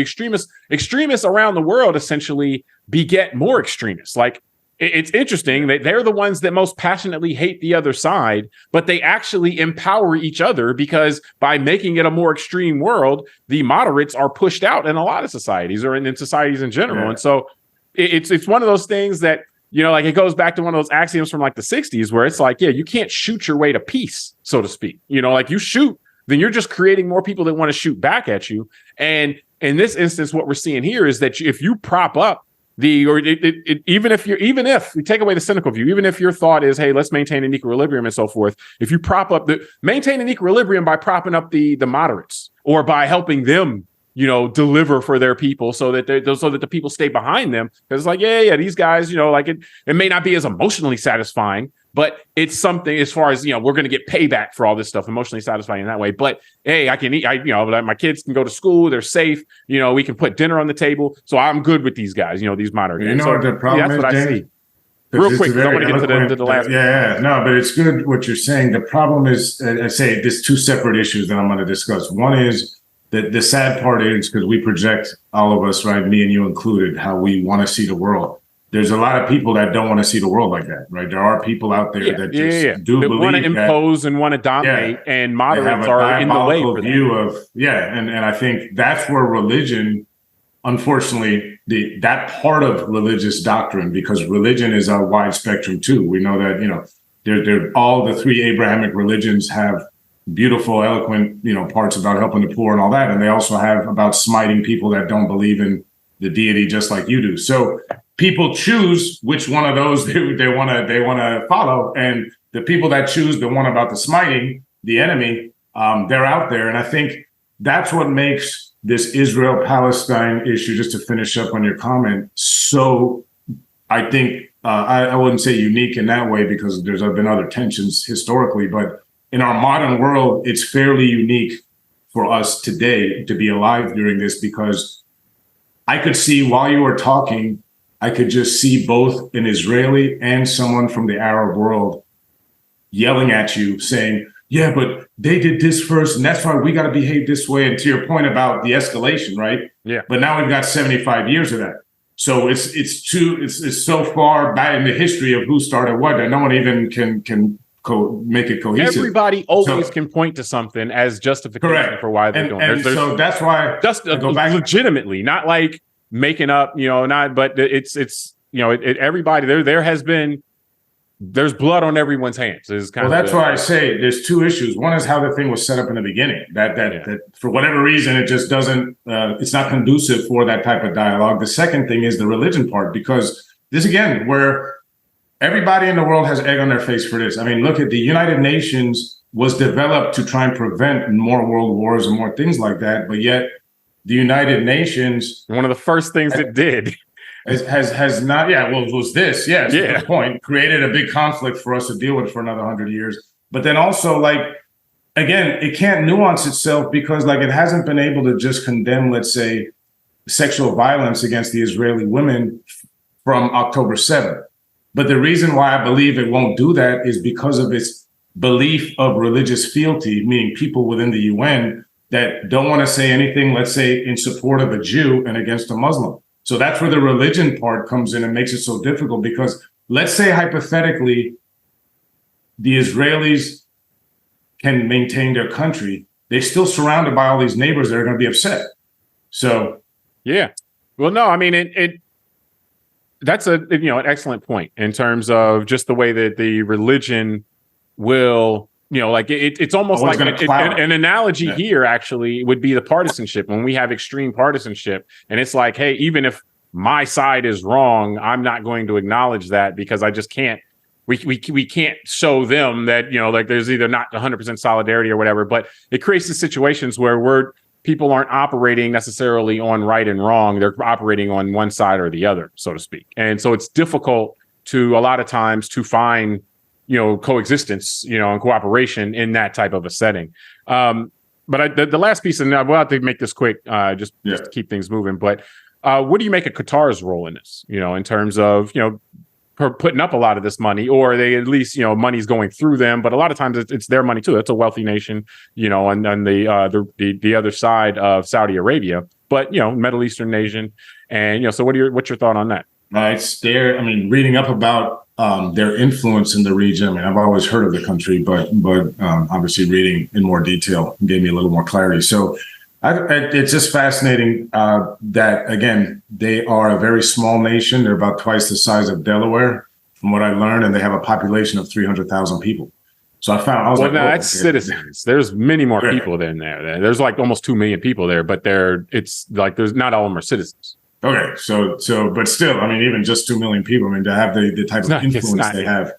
extremists around the world essentially beget more extremists. Like, it's interesting that they're the ones that most passionately hate the other side, but they actually empower each other, because by making it a more extreme world, the moderates are pushed out in a lot of societies, or in societies in general. Yeah. And so it's one of those things that, like, it goes back to one of those axioms from like the 60s, where it's like, yeah, you can't shoot your way to peace, so to speak. Like, you shoot, then you're just creating more people that want to shoot back at you. And in this instance, what we're seeing here is that if you prop up even if you take away the cynical view, even if your thought is, hey, let's maintain an equilibrium and so forth, if you maintain an equilibrium by propping up the moderates, or by helping them, deliver for their people, so that the people stay behind them, because it's like, yeah, these guys, like it may not be as emotionally satisfying, but it's something, as far as, we're going to get payback for all this stuff, emotionally satisfying in that way. But hey, I can eat, my kids can go to school, they're safe, we can put dinner on the table. So I'm good with these guys, these moderates.
What the problem is,
that's what I see. Real quick, I want to get to the last.
Yeah, no, but it's good what you're saying. The problem is, I say there's two separate issues that I'm going to discuss. One is, the sad part is, because we project, all of us, right, me and you included, how we want to see the world. There's a lot of people that don't want to see the world like that, right? There are people out there that just do believe
want to impose and want to dominate, and moderates are in the way for that. And I think that's where religion, unfortunately, that part of religious doctrine, because religion is a wide spectrum too. We know that all the three Abrahamic religions have beautiful, eloquent, parts about helping the poor and all that, and they also have about smiting people that don't believe in the deity, just like you do. So people choose which one of those they want to follow, and the people that choose the one about the smiting the enemy, they're out there. And I think that's what makes this Israel-Palestine issue, just to finish up on your comment, so, I think, I wouldn't say unique in that way, because there's been other tensions historically, but in our modern world, it's fairly unique for us today to be alive during this, because I could see, while you were talking, I could just see both an Israeli and someone from the Arab world yelling at you, saying, yeah, but they did this first, and that's why we got to behave this way. And to your point about the escalation, right? Yeah. But now we've got 75 years of that. So it's so far back in the history of who started what that no one even can make it cohesive. Everybody always can point to something as justification for why they're doing it.
So that's why,
just legitimately, not like making up, but it's everybody there's blood on everyone's hands.
That's why I say there's two issues. One is how the thing was set up in the beginning, that for whatever reason, it just doesn't, it's not conducive for that type of dialogue. The second thing is the religion part, because this, again, where everybody in the world has egg on their face for this. I mean, look at the United Nations was developed to try and prevent more world wars and more things like that. But yet the United Nations,
one of the first things it did
has not. Yeah. Well, it was this. Yes. Yeah. The point, created a big conflict for us to deal with for another 100 years. But then also, like, again, it can't nuance itself, because like it hasn't been able to just condemn, let's say, sexual violence against the Israeli women from October 7th. But the reason why I believe it won't do that is because of its belief of religious fealty, meaning people within the UN that don't want to say anything, let's say, in support of a Jew and against a Muslim. So that's where the religion part comes in and makes it so difficult, because let's say hypothetically, the Israelis can maintain their country. They're still surrounded by all these neighbors that are going to be upset. So,
yeah. Well, no, I mean, that's an excellent point in terms of just the way that the religion will, like it's almost like an analogy here actually would be the partisanship. When we have extreme partisanship, and it's like, hey, even if my side is wrong, I'm not going to acknowledge that, because I just can't we can't show them that, like there's either not 100% solidarity or whatever, but it creates the situations where people aren't operating necessarily on right and wrong. They're operating on one side or the other, so to speak. And so it's difficult to a lot of times to find, coexistence, and cooperation in that type of a setting. But the last piece, and we'll have to make this quick, just to keep things moving. But what do you make of Qatar's role in this, in terms of, putting up a lot of this money, or they at least, money's going through them, but a lot of times it's their money too. It's a wealthy nation, on the other side of Saudi Arabia, but, Middle Eastern nation. And, so what's your thought on that?
It's there. I mean, reading up about their influence in the region. I mean, I've always heard of the country, but obviously reading in more detail gave me a little more clarity. So it's just fascinating that, again, they are a very small nation. They're about twice the size of Delaware, from what I learned, and they have a population of 300,000 people. So I was
that's citizens. There's many more people than there. There's like almost 2 million people there, but there's not all of them are citizens.
Okay, so, but still, I mean, even just 2 million people, I mean, to have the type of influence they have,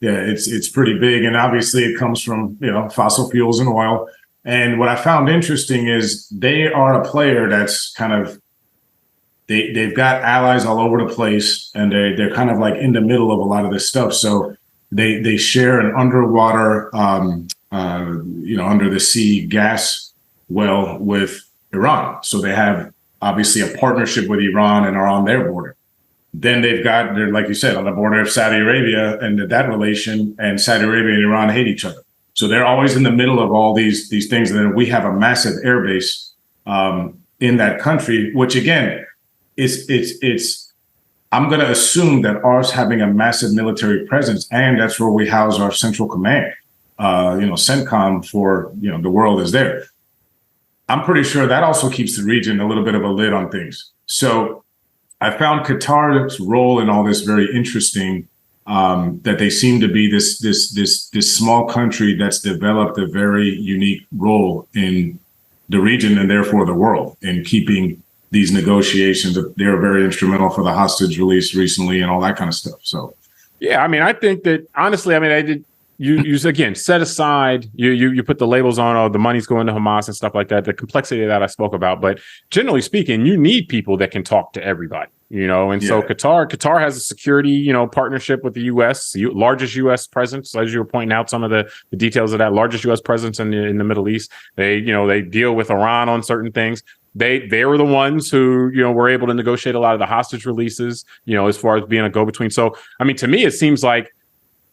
it's pretty big. And obviously it comes from, fossil fuels and oil. And what I found interesting is they are a player that's kind of, they've got allies all over the place, and they're kind of like in the middle of a lot of this stuff. So they share an underwater, under the sea gas well with Iran. So they have obviously a partnership with Iran and are on their border. Then they're, like you said, on the border of Saudi Arabia, and that relation, and Saudi Arabia and Iran hate each other. So they're always in the middle of all these things. And then we have a massive air base in that country, which again, it's I'm going to assume that ours having a massive military presence, and that's where we house our central command, CENTCOM for, the world is there. I'm pretty sure that also keeps the region a little bit of a lid on things. So I found Qatar's role in all this very interesting, that they seem to be this small country that's developed a very unique role in the region and therefore the world in keeping these negotiations. They're very instrumental for the hostage release recently and all that kind of stuff. So,
yeah, I mean, I think that honestly, I mean, you again, set aside, you put the labels on, the money's going to Hamas and stuff like that, the complexity that I spoke about. But generally speaking, you need people that can talk to everybody, and so Qatar has a security, partnership with the U.S., largest U.S. presence, as you were pointing out, some of the details of that largest U.S. presence in the Middle East. They deal with Iran on certain things. They were the ones who, were able to negotiate a lot of the hostage releases, as far as being a go-between. So, I mean, to me, it seems like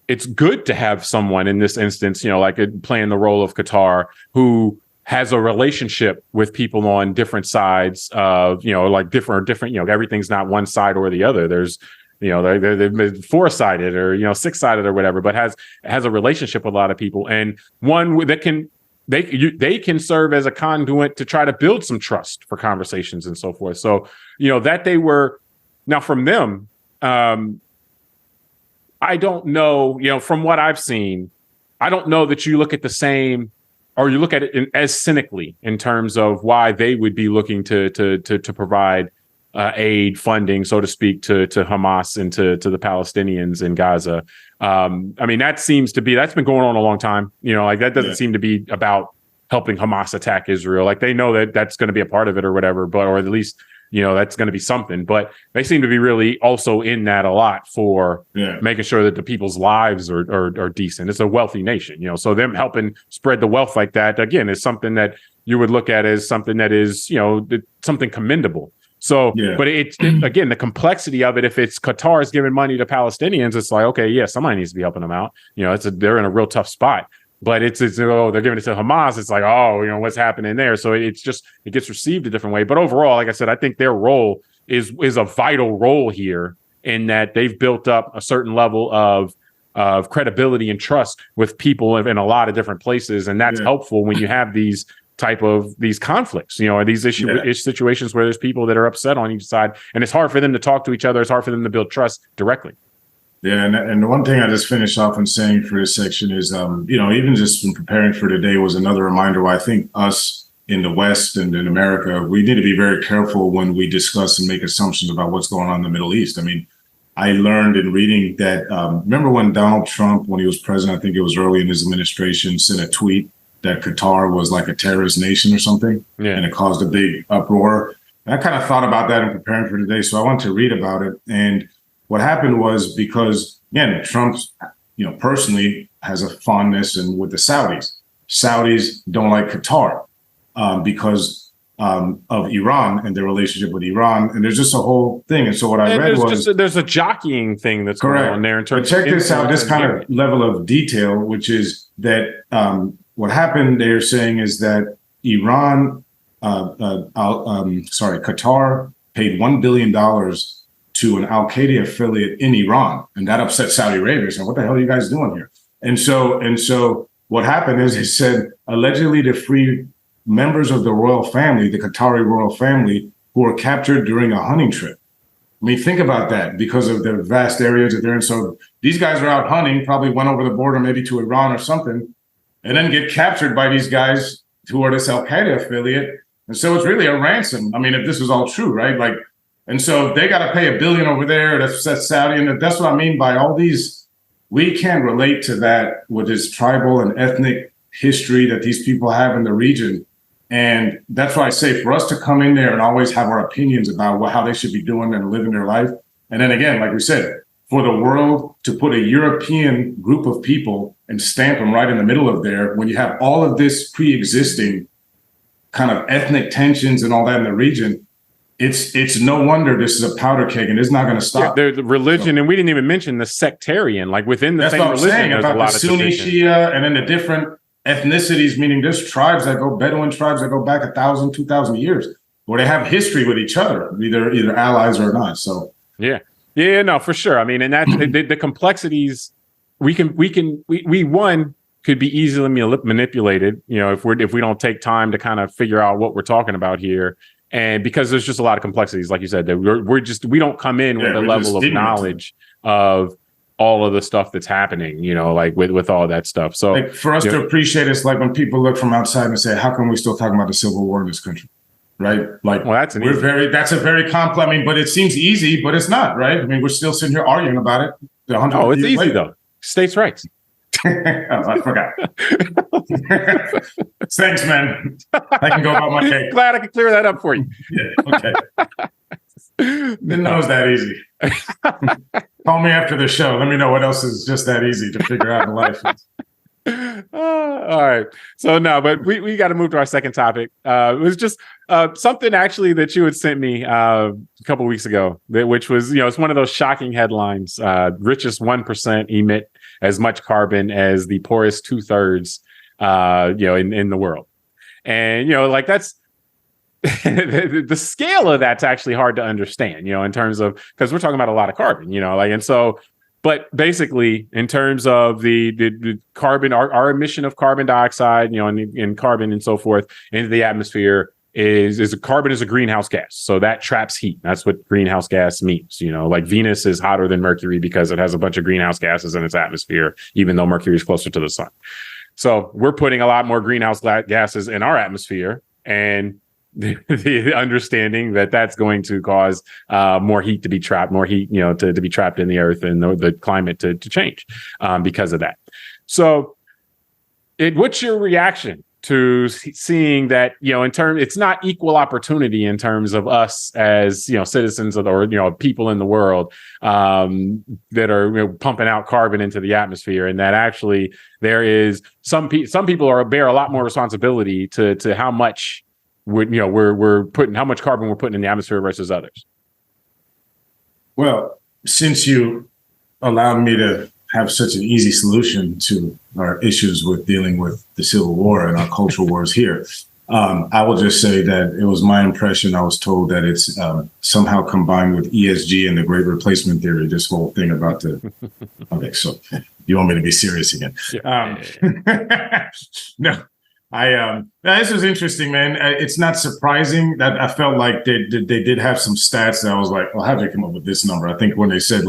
it's good to have someone in this instance, like playing the role of Qatar, who has a relationship with people on different sides of, like different, everything's not one side or the other. There's, they're four-sided or, six-sided or whatever, but has a relationship with a lot of people, and one that can, they can serve as a conduit to try to build some trust for conversations and so forth. So, that they were now from them, I don't know, from what I've seen, I don't know that you look at the same, or you look at it as cynically in terms of why they would be looking to provide aid funding, so to speak, to Hamas and to the Palestinians in Gaza. I mean, that's been going on a long time. That doesn't seem to be about helping Hamas attack Israel. Like, they know that that's going to be a part of it or whatever, or at least, that's going to be something. But they seem to be really also in that a lot for making sure that the people's lives are decent. It's a wealthy nation, so them helping spread the wealth like that, again, is something that you would look at as something that is, something commendable. So, but it's again, the complexity of it, if it's Qatar is giving money to Palestinians, it's like, okay, somebody needs to be helping them out. They're in a real tough spot. But it's they're giving it to Hamas. It's like, what's happening there? So it gets received a different way. But overall, like I said, I think their role is a vital role here, in that they've built up a certain level of credibility and trust with people in a lot of different places, and that's helpful when you have these conflicts, or these situations where there's people that are upset on each side, and it's hard for them to talk to each other. It's hard for them to build trust directly.
Yeah, and the one thing I just finished off on saying for this section is, even just in preparing for today was another reminder why I think us in the West and in America, we need to be very careful when we discuss and make assumptions about what's going on in the Middle East. I mean, I learned in reading that, remember when Donald Trump, when he was president, I think it was early in his administration, sent a tweet that Qatar was like a terrorist nation or something, and it caused a big uproar. And I kind of thought about that in preparing for today, so I wanted to read about it. And what happened was, because, again, Trump's, personally has a fondness and with the Saudis. Saudis don't like Qatar because of Iran and their relationship with Iran, and there's just a whole thing. And so what I read was
there's a jockeying thing that's going on there in terms.
But check this out, this kind of level of detail, which is that what happened. They're saying is that Qatar paid $1 billion to an Al Qaeda affiliate in Iran, and that upset Saudi Arabia. So what the hell are you guys doing here? And so what happened is, he said allegedly to free members of the royal family, the Qatari royal family, who were captured during a hunting trip. I mean, think about that, because of the vast areas that they're in. So these guys are out hunting, probably went over the border, maybe to Iran or something, and then get captured by these guys who are this Al Qaeda affiliate. And so it's really a ransom. I mean, if this was all true, right? And so they got to pay $1 billion over there. That's Saudi. And that's what I mean by all these. We can relate to that with this tribal and ethnic history that these people have in the region. And that's why I say, for us to come in there and always have our opinions about how they should be doing and living their life. And then again, like we said, for the world to put a European group of people and stamp them right in the middle of there, when you have all of this pre-existing kind of ethnic tensions and all that in the region, it's no wonder this is a powder keg, and it's not going to stop.
Yeah, the religion, and we didn't even mention the sectarian, like within the same religion. That's what I'm saying
about the Sunni, Shia, and then the different ethnicities, meaning there's tribes that go, Bedouin tribes that go back 1,000, 2,000 years, where they have history with each other, either allies or not. So
yeah, no, for sure. I mean, and that's the complexities. We could be easily manipulated, if we don't take time to kind of figure out what we're talking about here. And because there's just a lot of complexities, like you said, that we don't come in with a level of knowledge of all of the stuff that's happening, like with all that stuff. So
like for us to appreciate, it's like when people look from outside and say, how come we still talking about the Civil War in this country? Right? Like, well, that's a very complex, but it seems easy, but it's not, right? I mean, we're still sitting here arguing about it.
Oh, it's easy though. States' rights.
I forgot. Thanks, man. I can go about my day.
Glad I could clear that up for you.
Yeah, okay. Didn't know it was that easy. Call me after the show. Let me know what else is just that easy to figure out in life.
All right. So no, but we got to move to our second topic. It was just something actually that you had sent me a couple of weeks ago, which was, it's one of those shocking headlines. Richest 1% emit as much carbon as the poorest 2/3, in the world. And, like that's the scale of that's actually hard to understand, in terms of, because we're talking about a lot of carbon, and so, but basically in terms of the carbon, our emission of carbon dioxide, and carbon and so forth into the atmosphere carbon is a greenhouse gas. So that traps heat. That's what greenhouse gas means. Like Venus is hotter than Mercury because it has a bunch of greenhouse gases in its atmosphere, even though Mercury is closer to the sun. So we're putting a lot more greenhouse gases in our atmosphere, and the understanding that that's going to cause more heat to be trapped, more heat, to be trapped in the earth, and the climate to change because of that. So what's your reaction to seeing that, it's not equal opportunity in terms of us as, citizens or people in the world that are pumping out carbon into the atmosphere, and that actually there is some people bear a lot more responsibility to how much we're putting, how much carbon we're putting in the atmosphere versus others.
Well, since you allowed me to have such an easy solution to our issues with dealing with the Civil War and our cultural wars here, I will just say that it was my impression. I was told that it's somehow combined with ESG and the Great Replacement Theory, this whole thing about okay, so you want me to be serious again? Yeah. No. This was interesting, man. It's not surprising that I felt like they did have some stats that I was like, well, how did they come up with this number? I think when they said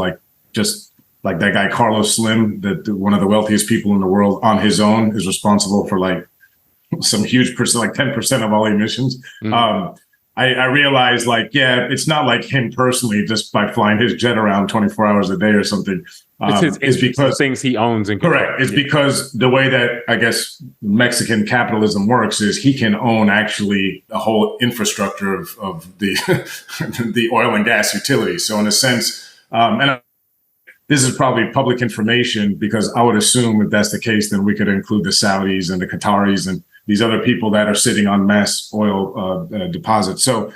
just like that guy, Carlos Slim, that one of the wealthiest people in the world on his own is responsible for some huge percent, like 10% of all emissions. Mm-hmm. I realized, like, yeah, it's not like him personally just by flying his jet around 24 hours a day or something.
It's because things he owns and
correct. It's because the way that I guess Mexican capitalism works is he can own actually a whole infrastructure of the the oil and gas utilities. So in a sense, and this is probably public information because I would assume if that's the case, then we could include the Saudis and the Qataris and these other people that are sitting on mass oil deposits. So,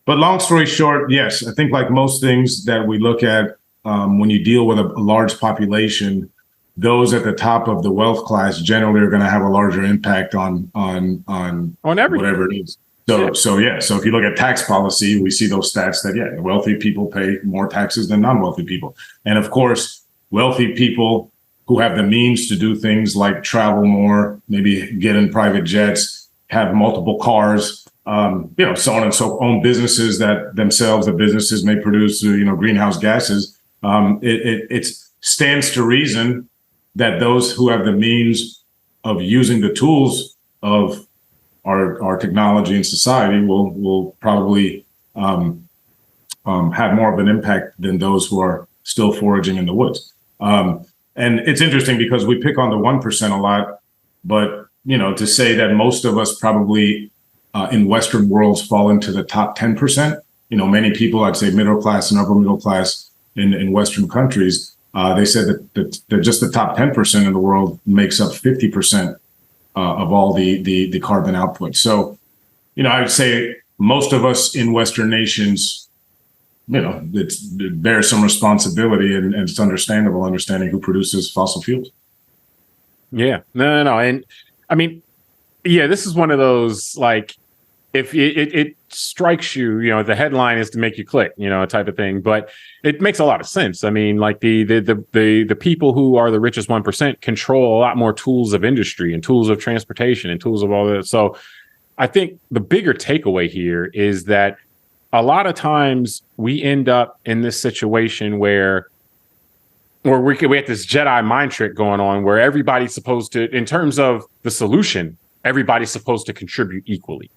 but long story short, yes, I think like most things that we look at when you deal with a large population, those at the top of the wealth class generally are going to have a larger impact on whatever it is. So if you look at tax policy, we see those stats that, wealthy people pay more taxes than non-wealthy people. And of course, wealthy people who have the means to do things like travel more, maybe get in private jets, have multiple cars, so on and so own businesses that themselves, the businesses may produce, greenhouse gases. It stands to reason that those who have the means of using the tools of our technology and society will probably have more of an impact than those who are still foraging in the woods. And it's interesting because we pick on the 1% a lot, but to say that most of us probably in Western worlds fall into the top 10%. Many people, I'd say middle class and upper middle class in Western countries, they said that just the top 10% in the world makes up 50% of all the carbon output. So, I would say most of us in Western nations, it bears some responsibility, and it's understandable understanding who produces fossil fuels.
Yeah, no. And I mean, this is one of those, like, if it strikes you, the headline is to make you click, type of thing, but it makes a lot of sense. I mean, like the people who are the richest 1% control a lot more tools of industry and tools of transportation and tools of all that. So I think the bigger takeaway here is that a lot of times we end up in this situation where we have this Jedi mind trick going on where everybody's supposed to, in terms of the solution, everybody's supposed to contribute equally.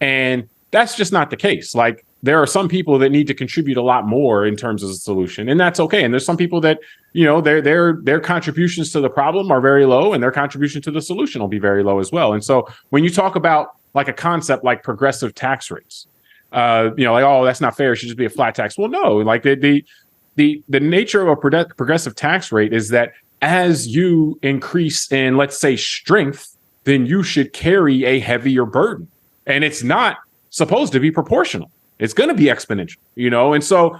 And that's just not the case. Like, there are some people that need to contribute a lot more in terms of the solution, and that's okay. And there's some people that, their contributions to the problem are very low, and their contribution to the solution will be very low as well. And so when you talk about like a concept like progressive tax rates, like, oh, that's not fair, it should just be a flat tax. Well, no, like the nature of a progressive tax rate is that as you increase in, let's say, strength, then you should carry a heavier burden. And it's not supposed to be proportional. It's going to be exponential, And so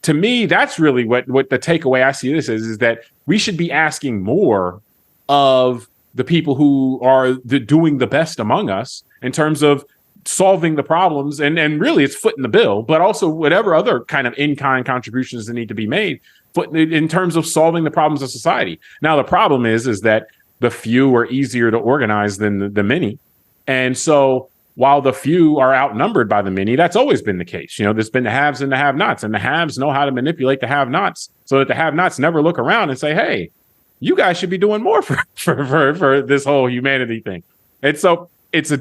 to me, that's really what the takeaway I see this is that we should be asking more of the people who are doing the best among us in terms of solving the problems. And really it's footing the bill, but also whatever other kind of in-kind contributions that need to be made in terms of solving the problems of society. Now, the problem is that the few are easier to organize than the many. And so while the few are outnumbered by the many, that's always been the case. There's been the haves and the have-nots, and the haves know how to manipulate the have-nots so that the have-nots never look around and say, hey, you guys should be doing more for this whole humanity thing. And so it's an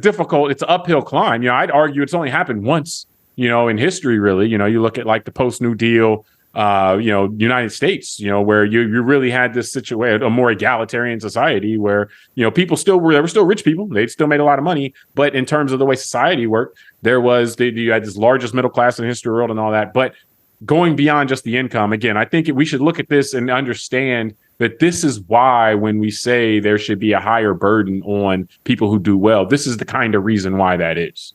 uphill climb. I'd argue it's only happened once, in history, really. You look at like the post-New Deal, United States, where you really had this situation, a more egalitarian society where, people there were still rich people. They still made a lot of money. But in terms of the way society worked, you had this largest middle class in the history of the world and all that. But going beyond just the income, again, I think we should look at this and understand that this is why when we say there should be a higher burden on people who do well, this is the kind of reason why that is.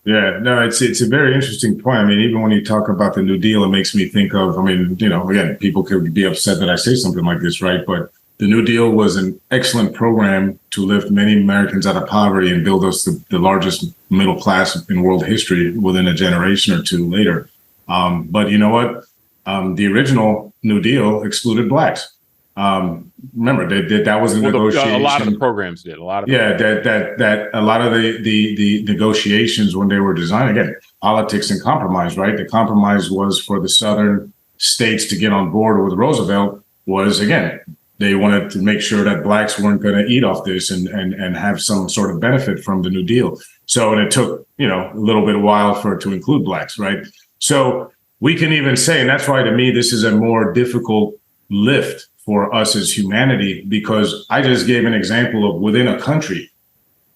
Yeah, no, it's a very interesting point. I mean, even when you talk about the New Deal, it makes me think of, again, people could be upset that I say something like this, right? But the New Deal was an excellent program to lift many Americans out of poverty and build us the largest middle class in world history within a generation or two later. But you know what? The original New Deal excluded blacks. Remember that was a negotiation.
A lot of the programs did. A lot of
that a lot of the negotiations when they were designed, again, politics and compromise, right? The compromise was for the southern states to get on board with Roosevelt was, again, they wanted to make sure that blacks weren't going to eat off this and have some sort of benefit from the New Deal. So, and it took, a little bit of while for it to include blacks, right? So we can even say, and that's why to me, this is a more difficult lift for us as humanity, because I just gave an example of within a country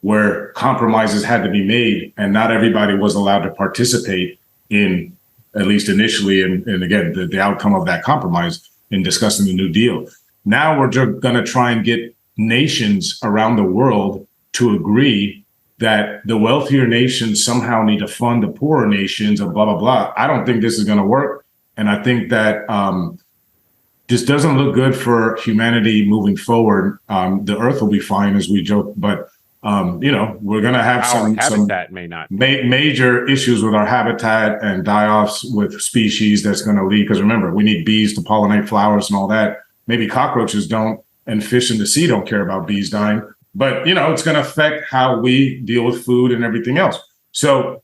where compromises had to be made and not everybody was allowed to participate in, at least initially, and again, the outcome of that compromise in discussing the New Deal. Now we're just going to try and get nations around the world to agree that the wealthier nations somehow need to fund the poorer nations and blah, blah, blah. I don't think this is going to work. And I think that this doesn't look good for humanity moving forward. The earth will be fine, as we joke, but we're going to have some
may not
major issues with our habitat and die-offs with species that's going to lead. Because remember, we need bees to pollinate flowers and all that. Maybe cockroaches don't, and fish in the sea don't care about bees dying. But, it's going to affect how we deal with food and everything else. So,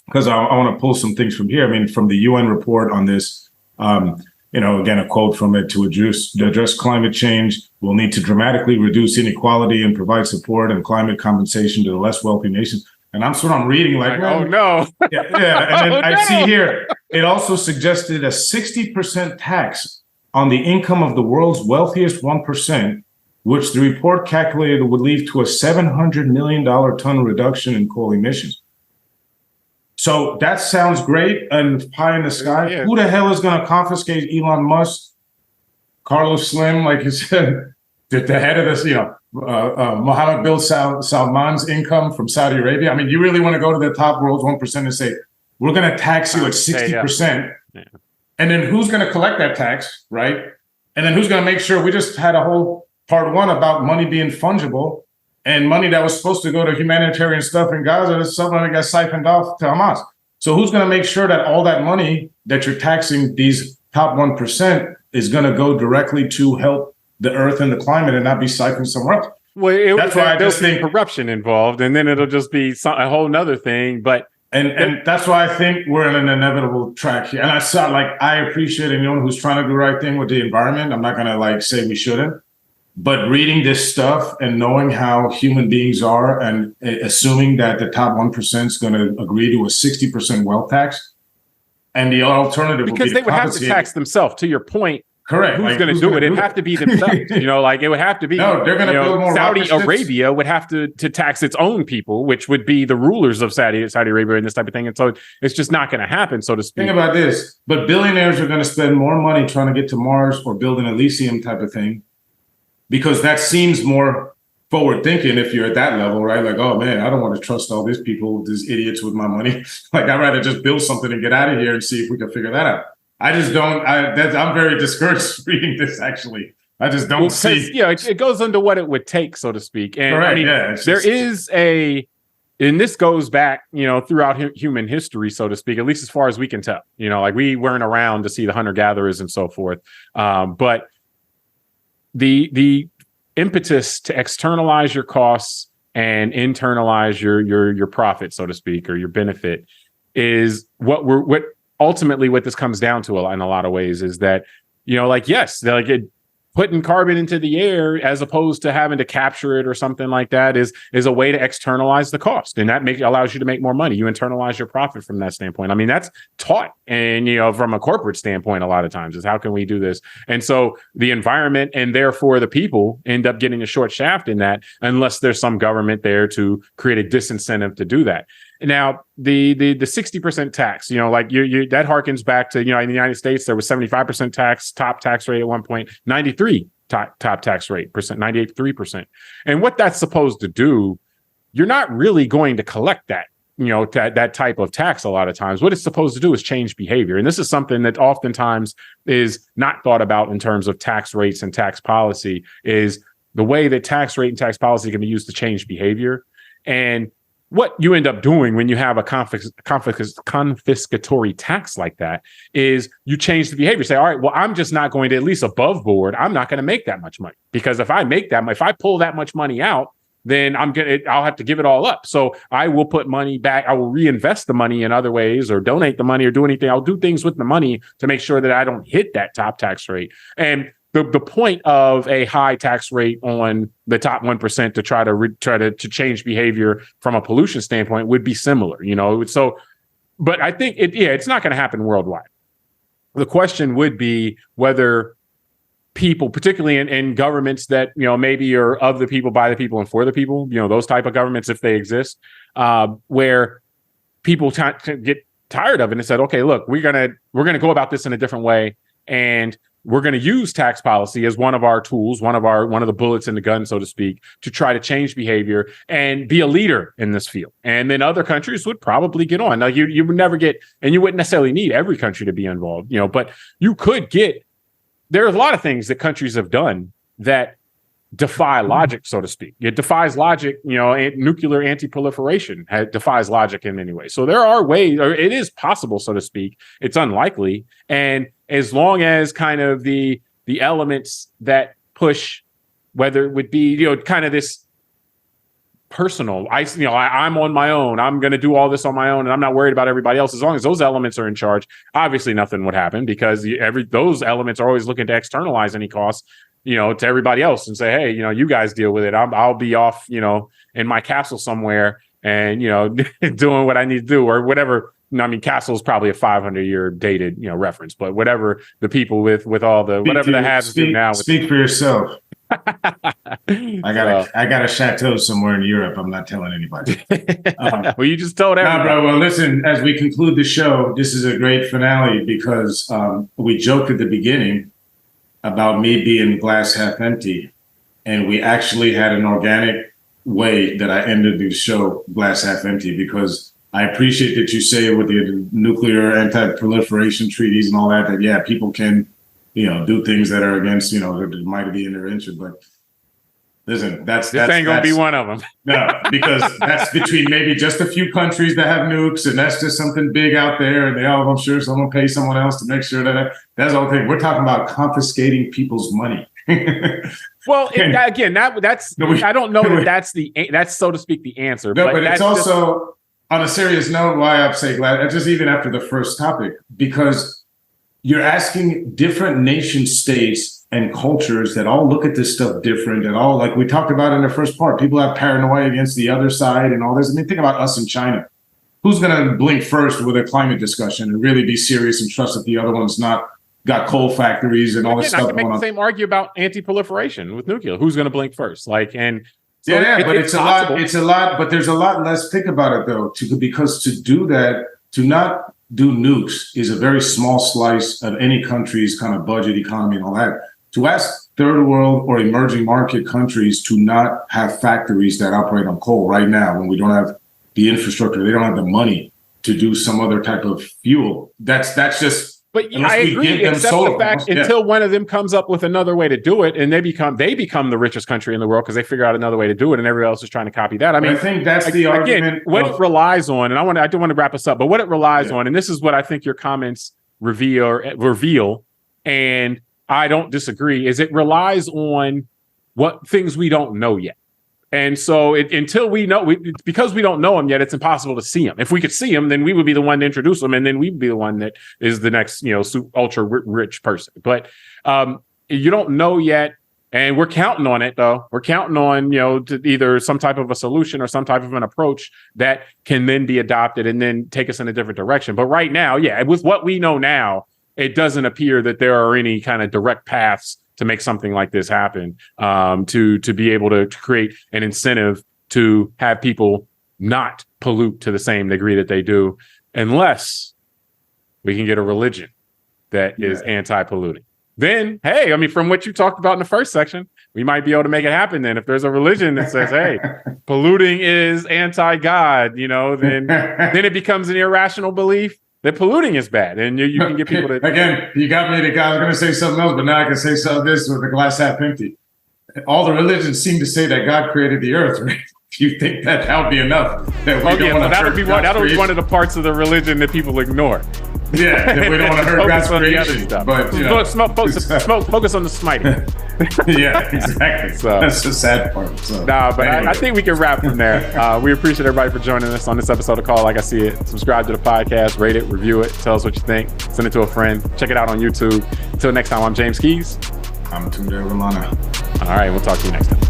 because I want to pull some things from here. I mean, from the UN report on this, again, a quote from it: to address climate change, we'll need to dramatically reduce inequality and provide support and climate compensation to the less wealthy nations. And I'm reading like,
oh no.
Yeah. And then I see here, it also suggested a 60% tax on the income of the world's wealthiest 1%, which the report calculated would lead to a $700 million ton reduction in coal emissions. So that sounds great and pie in the sky. Yeah. Who the hell is going to confiscate Elon Musk, Carlos Slim, like you said, the head of this, Mohammed bin Salman's income from Saudi Arabia? I mean, you really want to go to the top world's 1% and say, we're going to tax you at 60%. Yeah. And then who's going to collect that tax, right? And then who's going to make sure? We just had a whole part one about money being fungible, and money that was supposed to go to humanitarian stuff in Gaza, something that got siphoned off to Hamas. So who's going to make sure that all that money that you're taxing these top 1% is going to go directly to help the earth and the climate and not be siphoned somewhere else?
Well, that's why I just think corruption involved, and then it'll just be a whole nother thing. But
and that's why I think we're in an inevitable track here. And I appreciate anyone who's trying to do the right thing with the environment. I'm not going to say we shouldn't. But reading this stuff and knowing how human beings are and assuming that the top 1% is going to agree to a 60% wealth tax, and the alternative
because they would have to tax themselves, to your point.
Correct.
Who's going to do it? It'd have to be themselves. It would have to be.
No, they're going to build more.
Saudi Arabia would have to tax its own people, which would be the rulers of Saudi Arabia and this type of thing. And so it's just not going to happen, so to speak.
Think about this. But billionaires are going to spend more money trying to get to Mars or build an Elysium type of thing, because that seems more forward thinking if you're at that level, right? Like, oh man, I don't want to trust all these people, these idiots with my money. I'd rather just build something and get out of here and see if we can figure that out. I just don't. I'm very discouraged reading this. Actually, I just don't see.
It goes into what it would take, so to speak. And
correct.
There is and this goes back, throughout human history, so to speak, at least as far as we can tell. We weren't around to see the hunter gatherers and so forth. But the impetus to externalize your costs and internalize your profit, so to speak, or your benefit, is what ultimately what this comes down to in a lot of ways, is that, putting carbon into the air as opposed to having to capture it or something like that is a way to externalize the cost. And that allows you to make more money. You internalize your profit from that standpoint. I mean, that's taught. And, from a corporate standpoint, a lot of times is how can we do this? And so the environment and therefore the people end up getting a short shaft in that, unless there's some government there to create a disincentive to do that. Now, the 60% tax, that harkens back to, in the United States, there was 75% top tax rate at one point, 93 top tax rate percent, 98.3%. And what that's supposed to do, you're not really going to collect that, that type of tax a lot of times. What it's supposed to do is change behavior. And this is something that oftentimes is not thought about in terms of tax rates and tax policy, is the way that tax rate and tax policy can be used to change behavior. And what you end up doing when you have a confiscatory tax like that is you change the behavior. Say, all right, well, I'm just not going to, at least above board, I'm not going to make that much money, because if I pull that much money out, then I'll have to give it all up. So I will put money back. I will reinvest the money in other ways, or donate the money, or do anything. I'll do things with the money to make sure that I don't hit that top tax rate. And the point of a high tax rate on the top 1% to try to change behavior from a pollution standpoint would be similar, So, but I think it's not going to happen worldwide. The question would be whether people, particularly in governments that, maybe are of the people, by the people, and for the people, those type of governments, if they exist, where people get tired of it and said, okay, look, we're gonna go about this in a different way, and we're going to use tax policy as one of our tools, one of the bullets in the gun, so to speak, to try to change behavior and be a leader in this field. And then other countries would probably get on. Now, you would never get, and you wouldn't necessarily need every country to be involved, but you could get. There's a lot of things that countries have done that defy logic, so to speak. It defies logic. Nuclear anti-proliferation defies logic in many ways. So there are ways, or it is possible, so to speak. It's unlikely, and as long as kind of the elements that push, whether it would be kind of this personal, I'm on my own, I'm going to do all this on my own, and I'm not worried about everybody else. As long as those elements are in charge, obviously nothing would happen, because those elements are always looking to externalize any costs, to everybody else and say, hey, you guys deal with it. I'll be off, in my castle somewhere and, doing what I need to do or whatever. I mean, castle is probably a 500-year dated, reference, but whatever the people with all the whatever they have to do now.
Speak for yourself. I got a chateau somewhere in Europe. I'm not telling anybody.
Well, you just told everybody.
Bro. Well, listen. As we conclude the show, this is a great finale because we joked at the beginning about me being glass half empty, and we actually had an organic way that I ended the show glass half empty, because I appreciate that you say with the nuclear anti-proliferation treaties and all that yeah, people can, do things that are against, that might be in their interest. But listen, this
ain't gonna be one of them.
No, because that's between maybe just a few countries that have nukes, and that's just something big out there. And I'm sure someone pays someone else to make sure that's the whole thing. We're talking about confiscating people's money.
Well, that's I don't know that that's so to speak the answer.
No, but it's also on a serious note why I say glad, just even after the first topic, because you're asking different nation states and cultures that all look at this stuff different, and all, like we talked about in the first part, people have paranoia against the other side and all this. I mean, think about us in China. Who's going to blink first with a climate discussion and really be serious and trust that the other one's not got coal factories and all this stuff?
I can make the same argument about anti-proliferation with nuclear. Who's going to blink first? So
but it's a lot, but there's a lot less. Think about it though, because to do that, to not do nukes is a very small slice of any country's kind of budget, economy, and all that. To ask third world or emerging market countries to not have factories that operate on coal right now, when we don't have the infrastructure, they don't have the money to do some other type of fuel. That's just.
But I agree, except the fact until one of them comes up with another way to do it, and they become the richest country in the world because they figure out another way to do it, and everybody else is trying to copy that. I mean,
I think that's the argument.
What it relies on, and I do want to wrap us up, but what it relies on, and this is what I think your comments reveal, and I don't disagree, is it relies on what things we don't know yet. And so until we know, because we don't know them yet, it's impossible to see them. If we could see them, then we would be the one to introduce them, and then we'd be the one that is the next, ultra rich person. But you don't know yet, and we're counting on it, though. We're counting on, to either some type of a solution or some type of an approach that can then be adopted and then take us in a different direction. But right now, with what we know now, it doesn't appear that there are any kind of direct paths to make something like this happen, to be able to create an incentive to have people not pollute to the same degree that they do, unless we can get a religion that is anti-polluting. Then, hey, I mean, from what you talked about in the first section, we might be able to make it happen then. If there's a religion that says, hey, polluting is anti-God, then it becomes an irrational belief that polluting is bad, and you can get people to...
Again, you got me to... I was going to say something else, but now I can say something this with the glass half empty. All the religions seem to say that God created the earth, right? Do you think that would be enough? That would be one of the parts of the religion that people ignore. Yeah, that we don't want to hurt God's creation. But
focus on the smiting.
Yeah, exactly. So that's the sad part. So,
I think we can wrap from there. We appreciate everybody for joining us on this episode of Call Like I See It. Subscribe to the podcast, rate it, review it, tell us what you think, send it to a friend, check it out on YouTube. Until next time, I'm James Keys.
I'm Tunde Ogunlana.
All right, we'll talk to you next time.